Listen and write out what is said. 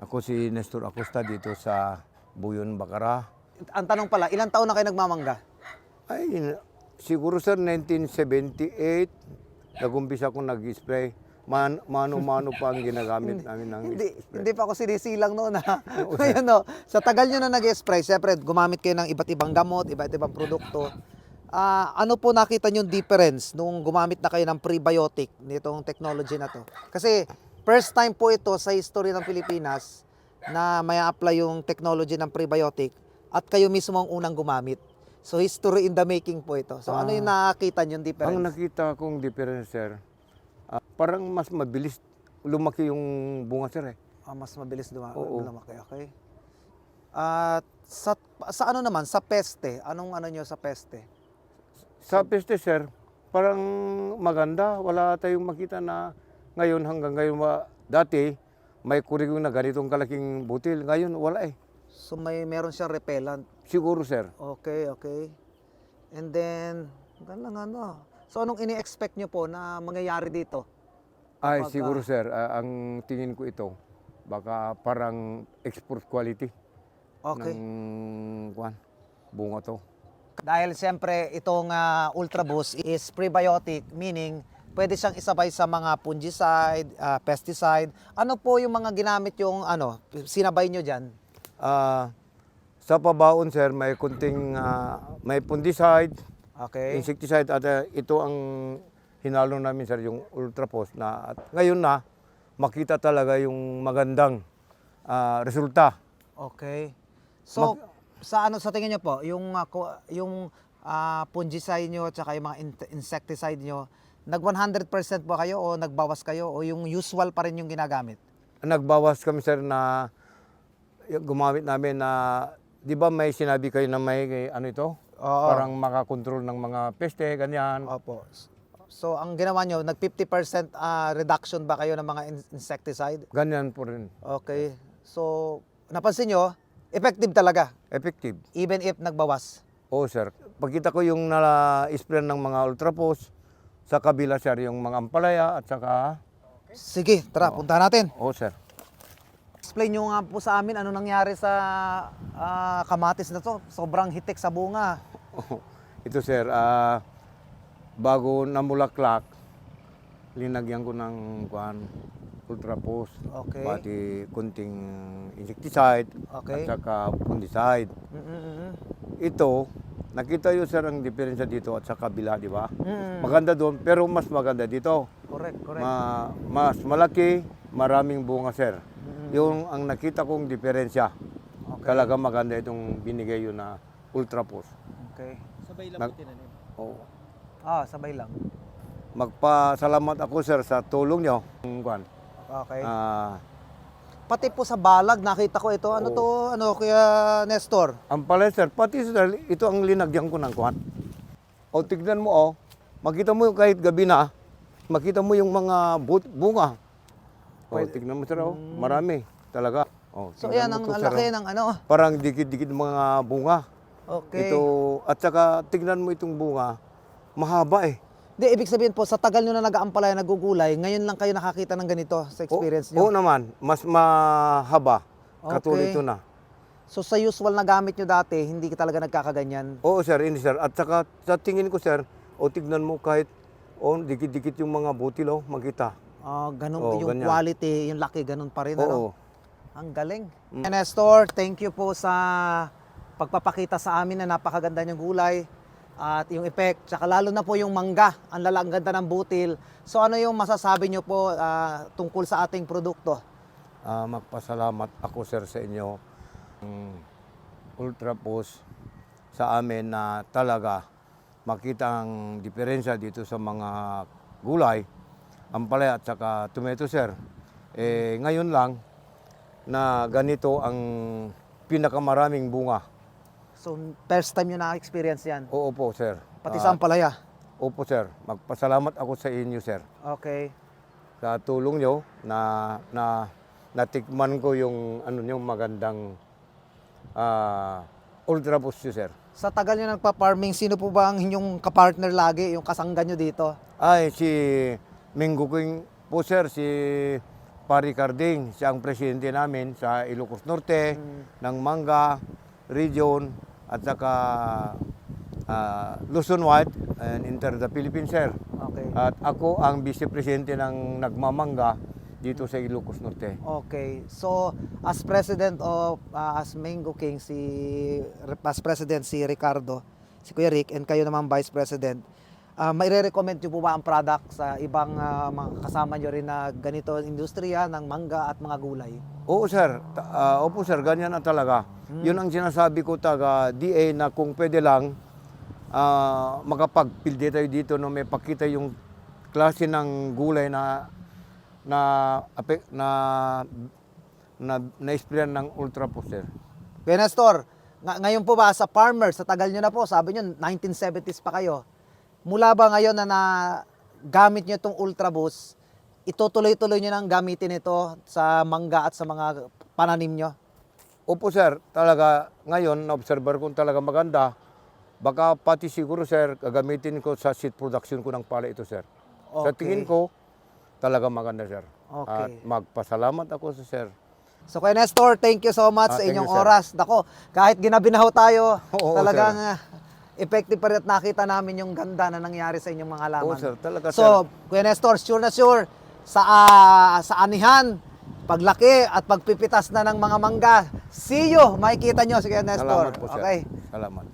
Ako si Nestor Acosta dito sa Buyon, Bacara. Ang tanong pala, ilang taon na kayo nagmamangga? Ay, siguro sir, 1978, nag-umpisa akong nag-spray. Mano-mano pa ang ginagamit namin ng spray. Hindi pa ako sinisilang noon ha. Ngayon no, sa tagal nyo na nag-spray, syempre gumamit kayo ng iba't ibang gamot, iba't ibang produkto. Ano po nakita nyo difference nung gumamit na kayo ng prebiotic nitong technology na to? Kasi first time po ito sa history ng Pilipinas na may apply yung technology ng prebiotic at kayo mismo ang unang gumamit. So history in the making po ito. So ano yung nakita nyo difference? Ang nakita kong difference sir, parang mas mabilis lumaki yung bunga sir eh. Mas mabilis Oo. lumaki. Okay. At sa ano naman, sa peste, anong ano nyo sa peste? Sa peste sir, parang maganda. Wala tayong makita na ngayon hanggang ngayon. Dati, may kurigung na ganitong kalaking butil. Ngayon, wala eh. So meron siyang repellent. Siguro sir. Okay. And then, ganun ano. So anong ini-expect nyo po na mangyayari dito? Ay, Kapag, siguro sir, ang tingin ko ito, baka parang export quality Okay. ng bunga to. Dahil siyempre itong Ultra Boost is prebiotic, meaning pwede siyang isabay sa mga fungicide, pesticide. Ano po yung mga ginamit yung sinabay nyo dyan? Sa pabaon sir, may kunting may fungicide, Okay. insecticide at ito ang hinalo namin sir, yung Ultra Post na at ngayon na makita talaga yung magandang resulta. Okay. So, sa tingin niyo po, yung fungicide nyo at saka yung mga insecticide nyo, nag 100% po kayo o nagbawas kayo o yung usual pa rin yung ginagamit? Nagbawas kami sir na gumamit namin na, di ba may sinabi kayo na may ano ito? Oo. Parang makakontrol ng mga peste, ganyan. Opo. So, ang ginawa nyo, nag 50% reduction ba kayo ng mga insecticide? Ganyan po rin. Okay. So, napansin nyo, effective talaga, Effective. even if nagbawas. Oo sir. Pagkita ko yung na-spray ng mga Ultra Post, sa kabila sir, yung mga ampalaya at saka, Sige, tara, punta natin. oo sir. Explain nyo nga po sa amin ano nangyari sa kamatis na to. Sobrang hitik sa bunga. Ito sir, bago namulaklak, linagyan ko ng Ultra Post, Okay. pati kunting insecticide, Okay. at saka fungicide. Ito, nakita yun sir ang diferensya dito at sa kabila, di ba? Maganda doon, pero mas maganda dito. Correct. Mas malaki, maraming bunga sir. Yung ang nakita kong diferensya. Talaga maganda itong binigay yun na Ultra Post. Okay. Sabay lang po tinanim. Oo. Sabay lang. Magpasalamat ako sir sa tulong nyo. Okay. Ah, Pati po sa balag, nakita ko ito. Ano to? Ano, Kuya Nestor? ang pala sir, pati sir, ito ang linagyan ko ng kwan. O tignan mo makita mo yung kahit gabi na, makita mo yung mga bunga. O tignan mo sir, marami talaga. O, So, tignan yan, mo ang to, sir, laki ng ano. Parang dikit-dikit mga bunga. Okay. Ito, at saka tignan mo itong bunga, mahaba eh. Di, ibig sabihin po, sa tagal nyo na nag-aampalaya, nagugulay, ngayon lang kayo nakakita ng ganito sa experience nyo? Oo naman, mas mahaba. Katulad Okay. ito na. So sa usual na gamit nyo dati, hindi ka talaga nagkakaganyan? Oo sir, hindi sir. At saka sa tingin ko sir, tignan mo kahit dikit-dikit yung mga butil makita. Ganun, Oo, yung ganyan. quality, yung laki, ganun pa rin. Oo. Ang galing. Nestor, thank you po sa pagpapakita sa amin na napakaganda niyong gulay at yung effect. Tsaka lalo na po yung mangga, ang ganda ng butil. So ano yung masasabi niyo po tungkol sa ating produkto? Magpasalamat ako sir sa inyo. Ultra Post sa amin na talaga makita ang diferensya dito sa mga gulay, ampalaya at saka tomato sir. Ngayon lang na ganito ang pinakamaraming bunga. So first time nyo na-experience yan? Oo po sir. Pati sa ampalaya? Opo sir. Magpasalamat ako sa inyo sir. Okay. Sa tulong nyo na natikman ko yung magandang Ultra Boost nyo, sir. Sa tagal nyo nagpa-farming, sino po ba ang inyong kapartner lagi, yung kasangga nyo dito? Ay, si Minggo King po, sir. Si Pari Carding, siya ang presidente namin sa Ilocos Norte, ng Manga Region, at saka Luzon White and Inter the Philippines, sir. Okay. At ako ang vice-presidente ng nagmamangga dito sa Ilocos Norte. Okay. So, as president of as Mango King as president si Ricardo, si Kuya Rick, and kayo naman vice president, may re-recommend niyo po ba ang product sa ibang mga kasama niyo rin na ganito industriya ng mangga at mga gulay? Oo, sir. Opo, sir. Ganyan na talaga. Yun ang sinasabi ko taga DA na kung pwede lang, makapag-pilde tayo dito no may pakita yung klase ng gulay na na-sprayan ng Ultra po, sir. Kuya Nestor, ngayon po ba sa farmer, sa tagal nyo na po, sabi nyo 1970s pa kayo, mula ba ngayon na gamit nyo itong Ultra Boost, itutuloy-tuloy nyo nang gamitin ito sa mangga at sa mga pananim nyo? Opo, sir. Talaga ngayon, na-observer ko talaga maganda. Baka pati siguro, sir, gagamitin ko sa seed production ko ng pala ito, sir. Sa Okay. tingin ko, talaga maganda, sir. Okay. At magpasalamat ako sa sir. So Kuya Nestor, thank you so much sa Thank inyong you, sir. oras. Dako, kahit ginabinaw tayo, Oo, talagang effective pa rin at nakita namin yung ganda na nangyari sa inyong mga halaman. Oo, sir. Talaga, So, Kuya Nestor, sure na sure, sa anihan, paglaki at pagpipitas na ng mga mangga, see you! Makikita nyo si Kuya Nestor. Salamat po, sir. Okay. Salamat.